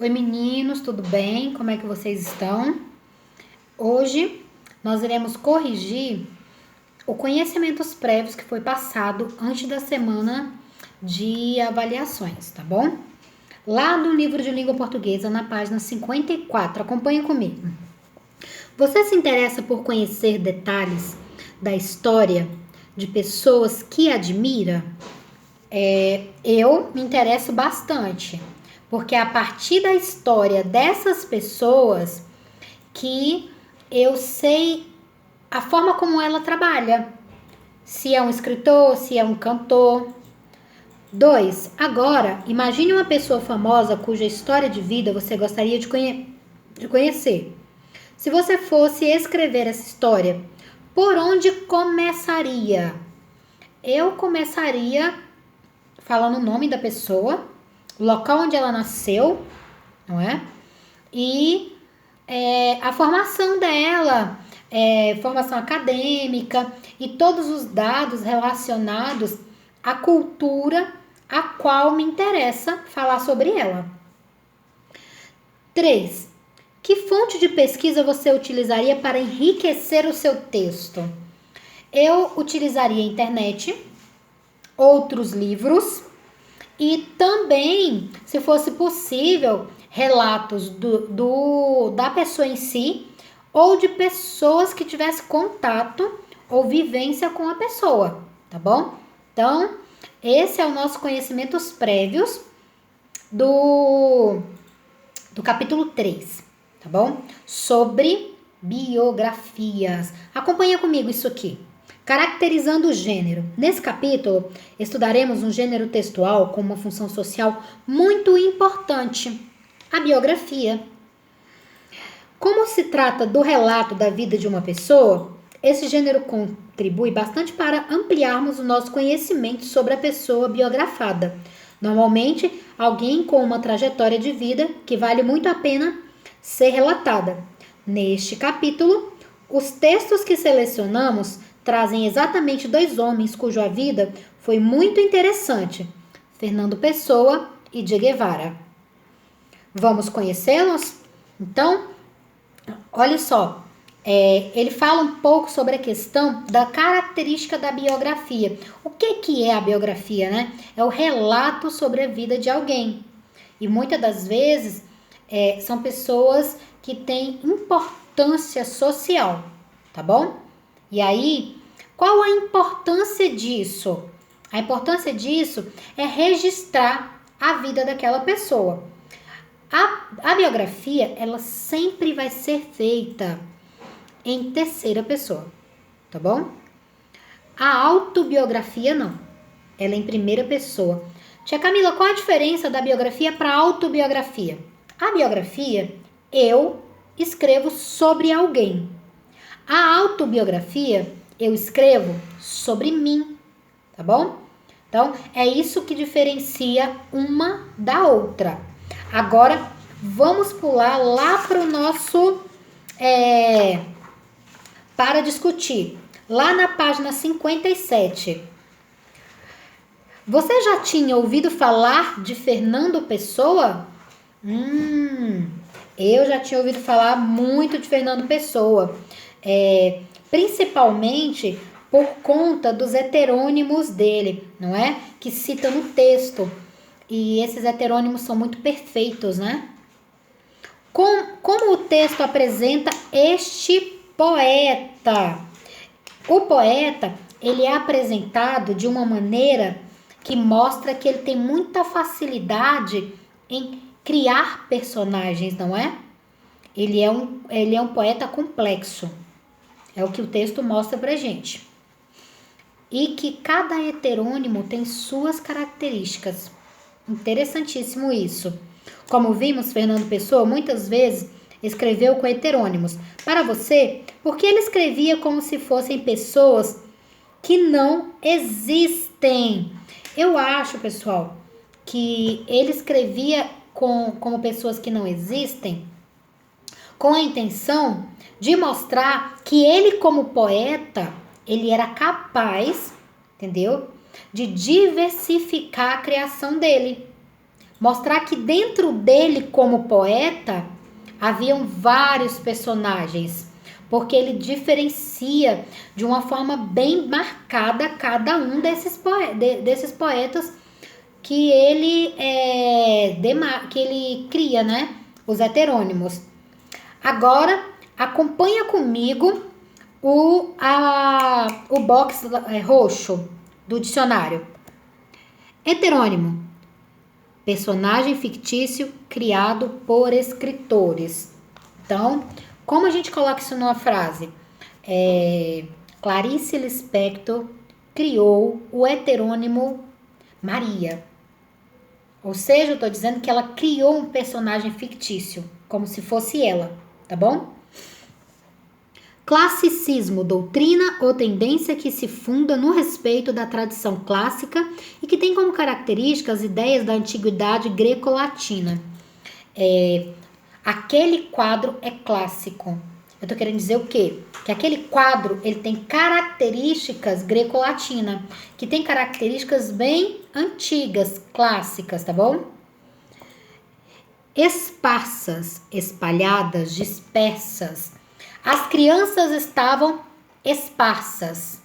Oi meninos, tudo bem? Como é que vocês estão? Hoje nós iremos corrigir o conhecimentos prévios que foi passado antes da semana de avaliações, tá bom? Lá no livro de língua portuguesa, na página 54, acompanha comigo. Você se interessa por conhecer detalhes da história de pessoas que admira? Eu me interesso bastante, porque é a partir da história dessas pessoas que eu sei a forma como ela trabalha. Se é um escritor, se é um cantor. 2. Agora, imagine uma pessoa famosa cuja história de vida você gostaria de conhecer. Se você fosse escrever essa história, por onde começaria? Eu começaria falando o nome da pessoa, o local onde ela nasceu, não é? E a formação dela, formação acadêmica e todos os dados relacionados à cultura a qual me interessa falar sobre ela. 3. Que fonte de pesquisa você utilizaria para enriquecer o seu texto? Eu utilizaria a internet, outros livros e também, se fosse possível, relatos da pessoa em si ou de pessoas que tivessem contato ou vivência com a pessoa, tá bom? Então, esse é o nosso conhecimentos prévios do capítulo 3, tá bom? Sobre biografias. Acompanha comigo isso aqui. Caracterizando o gênero. Nesse capítulo, estudaremos um gênero textual com uma função social muito importante, a biografia. Como se trata do relato da vida de uma pessoa, esse gênero contribui bastante para ampliarmos o nosso conhecimento sobre a pessoa biografada. Normalmente, alguém com uma trajetória de vida que vale muito a pena ser relatada. Neste capítulo, os textos que selecionamos trazem exatamente dois homens cuja vida foi muito interessante, Fernando Pessoa e Che Guevara. Vamos conhecê-los? Então, olha só, ele fala um pouco sobre a questão da característica da biografia. O que é a biografia, né? É o relato sobre a vida de alguém. E muitas das vezes são pessoas que têm importância social, tá bom? E aí, qual a importância disso? A importância disso é registrar a vida daquela pessoa. A biografia, ela sempre vai ser feita em terceira pessoa, tá bom? A autobiografia não, ela é em primeira pessoa. Tia Camila, qual a diferença da biografia para a autobiografia? A biografia, eu escrevo sobre alguém. A autobiografia, eu escrevo sobre mim, tá bom? Então, é isso que diferencia uma da outra. Agora, vamos pular lá para o nosso... para discutir. Lá na página 57. Você já tinha ouvido falar de Fernando Pessoa? Eu já tinha ouvido falar muito de Fernando Pessoa. Principalmente por conta dos heterônimos dele, não é? Que cita no texto. E esses heterônimos são muito perfeitos, né? Como o texto apresenta este poeta? O poeta, ele é apresentado de uma maneira que mostra que ele tem muita facilidade em criar personagens, não é? Ele é um poeta complexo. É o que o texto mostra pra gente. E que cada heterônimo tem suas características. Interessantíssimo isso. Como vimos, Fernando Pessoa muitas vezes escreveu com heterônimos. Para você, porque ele escrevia como se fossem pessoas que não existem. Eu acho, pessoal, que ele escrevia como pessoas que não existem com a intenção de mostrar que ele, como poeta, ele era capaz, entendeu? De diversificar a criação dele, mostrar que dentro dele, como poeta, haviam vários personagens, porque ele diferencia de uma forma bem marcada cada um desses poetas que que ele cria, né? Os heterônimos. Agora, acompanha comigo o box roxo do dicionário. Heterônimo: personagem fictício criado por escritores. Então, como a gente coloca isso numa frase? Clarice Lispector criou o heterônimo Maria. Ou seja, eu estou dizendo que ela criou um personagem fictício, como se fosse ela, tá bom? Classicismo: doutrina ou tendência que se funda no respeito da tradição clássica e que tem como característica as ideias da antiguidade greco-latina. Aquele quadro é clássico. Eu tô querendo dizer o quê? Que aquele quadro, ele tem características greco-latina, que tem características bem antigas, clássicas, tá bom? Esparsas, espalhadas, dispersas. As crianças estavam esparsas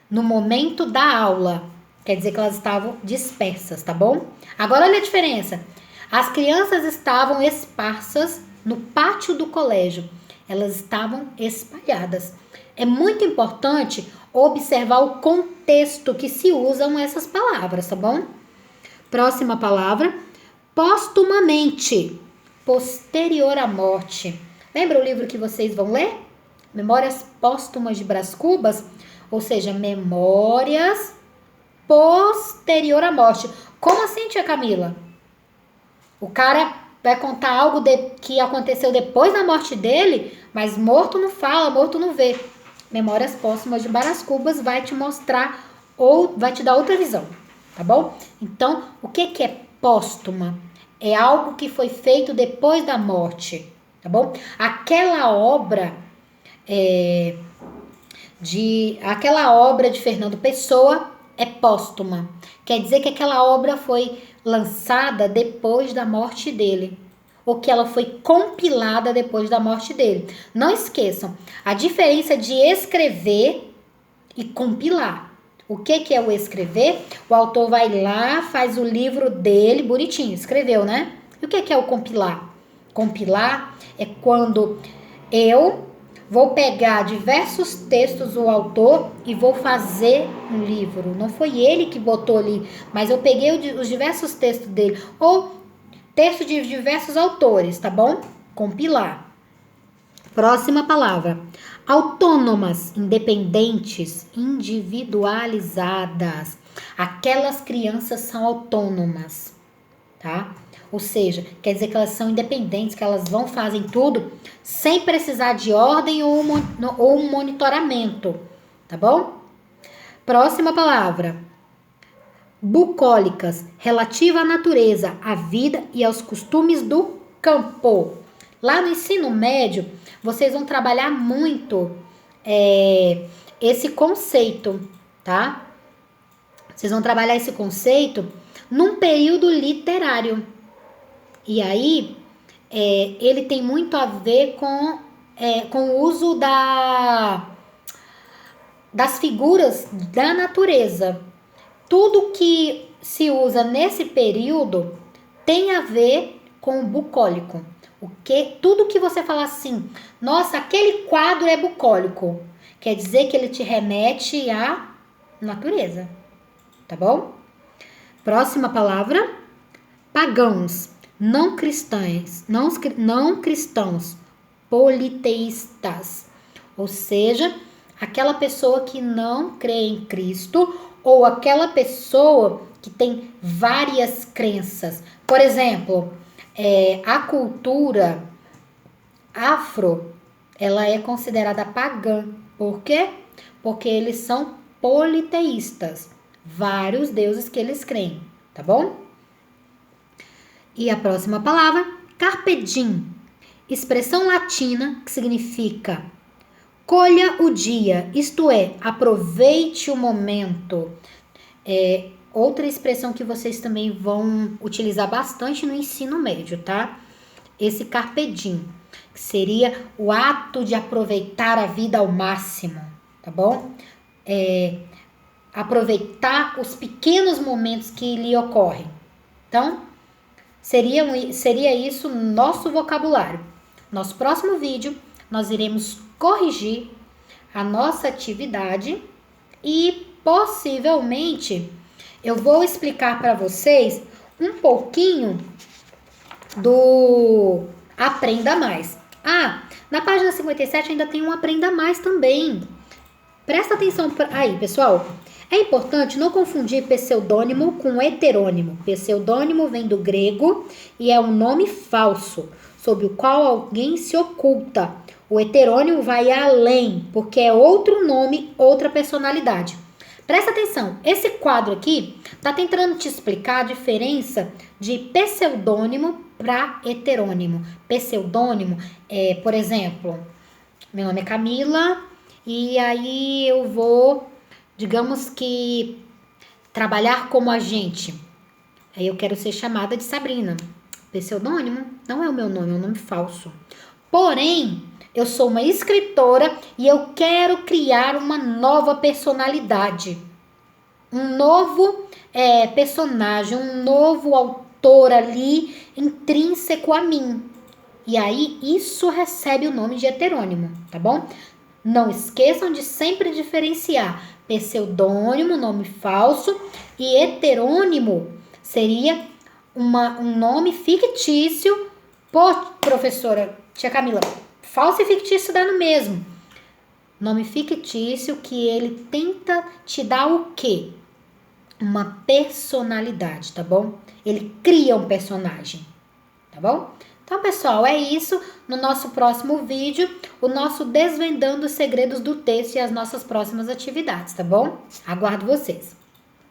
no momento da aula. Quer dizer que elas estavam dispersas, tá bom? Agora olha a diferença. As crianças estavam esparsas no pátio do colégio. Elas estavam espalhadas. É muito importante observar o contexto que se usam essas palavras, tá bom? Próxima palavra: póstumamente, posterior à morte. Lembra o livro que vocês vão ler? Memórias Póstumas de Brás Cubas? Ou seja, memórias posterior à morte. Como assim, tia Camila? O cara vai contar algo que aconteceu depois da morte dele, mas morto não fala, morto não vê. Memórias Póstumas de Brás Cubas vai te mostrar ou vai te dar outra visão, tá bom? Então, o que é póstuma? É algo que foi feito depois da morte, tá bom? Aquela obra de Fernando Pessoa é póstuma. Quer dizer que aquela obra foi lançada depois da morte dele, ou que ela foi compilada depois da morte dele. Não esqueçam, a diferença de escrever e compilar. O que é o escrever? O autor vai lá, faz o livro dele, bonitinho, escreveu, né? E o que é o compilar? Compilar é quando eu vou pegar diversos textos do autor e vou fazer um livro. Não foi ele que botou ali, mas eu peguei os diversos textos dele. Ou texto de diversos autores, tá bom? Compilar. Próxima palavra: autônomas, independentes, individualizadas. Aquelas crianças são autônomas, tá? Ou seja, quer dizer que elas são independentes, que elas fazem tudo sem precisar de ordem ou um monitoramento, tá bom? Próxima palavra: bucólicas, relativa à natureza, à vida e aos costumes do campo. Lá no ensino médio, vocês vão trabalhar muito esse conceito, tá? Vocês vão trabalhar esse conceito num período literário. E aí, ele tem muito a ver com o uso das figuras da natureza. Tudo que se usa nesse período tem a ver com o bucólico. Tudo que você fala assim, nossa, aquele quadro é bucólico, quer dizer que ele te remete à natureza, tá bom? Próxima palavra: pagãos, não cristãos, não cristãos, politeístas, ou seja, aquela pessoa que não crê em Cristo ou aquela pessoa que tem várias crenças. Por exemplo, a cultura afro, ela é considerada pagã. Por quê? Porque eles são politeístas. Vários deuses que eles creem, tá bom? E a próxima palavra: carpe diem, expressão latina que significa colha o dia, isto é, aproveite o momento. outra expressão que vocês também vão utilizar bastante no ensino médio, tá? Esse carpe diem, que seria o ato de aproveitar a vida ao máximo, tá bom? Aproveitar os pequenos momentos que lhe ocorrem. Então, seria isso nosso vocabulário. Nosso próximo vídeo, nós iremos corrigir a nossa atividade e possivelmente eu vou explicar para vocês um pouquinho do Aprenda Mais. Na página 57 ainda tem um Aprenda Mais também. Presta atenção aí, pessoal. É importante não confundir pseudônimo com heterônimo. Pseudônimo vem do grego e é um nome falso, sob o qual alguém se oculta. O heterônimo vai além, porque é outro nome, outra personalidade. Presta atenção, esse quadro aqui está tentando te explicar a diferença de pseudônimo para heterônimo. Pseudônimo é, por exemplo, meu nome é Camila e aí eu vou, digamos que, trabalhar como agente. Aí eu quero ser chamada de Sabrina. Pseudônimo não é o meu nome, é um nome falso. Porém, eu sou uma escritora e eu quero criar uma nova personalidade. Um novo personagem, um novo autor ali intrínseco a mim. E aí, isso recebe o nome de heterônimo, tá bom? Não esqueçam de sempre diferenciar pseudônimo, nome falso, e heterônimo seria um nome fictício. Pô, professora, tia Camila, falso e fictício dá no mesmo. Nome fictício que ele tenta te dar o quê? Uma personalidade, tá bom? Ele cria um personagem, tá bom? Então, pessoal, é isso. No nosso próximo vídeo, o nosso Desvendando os Segredos do Texto e as nossas próximas atividades, tá bom? Aguardo vocês.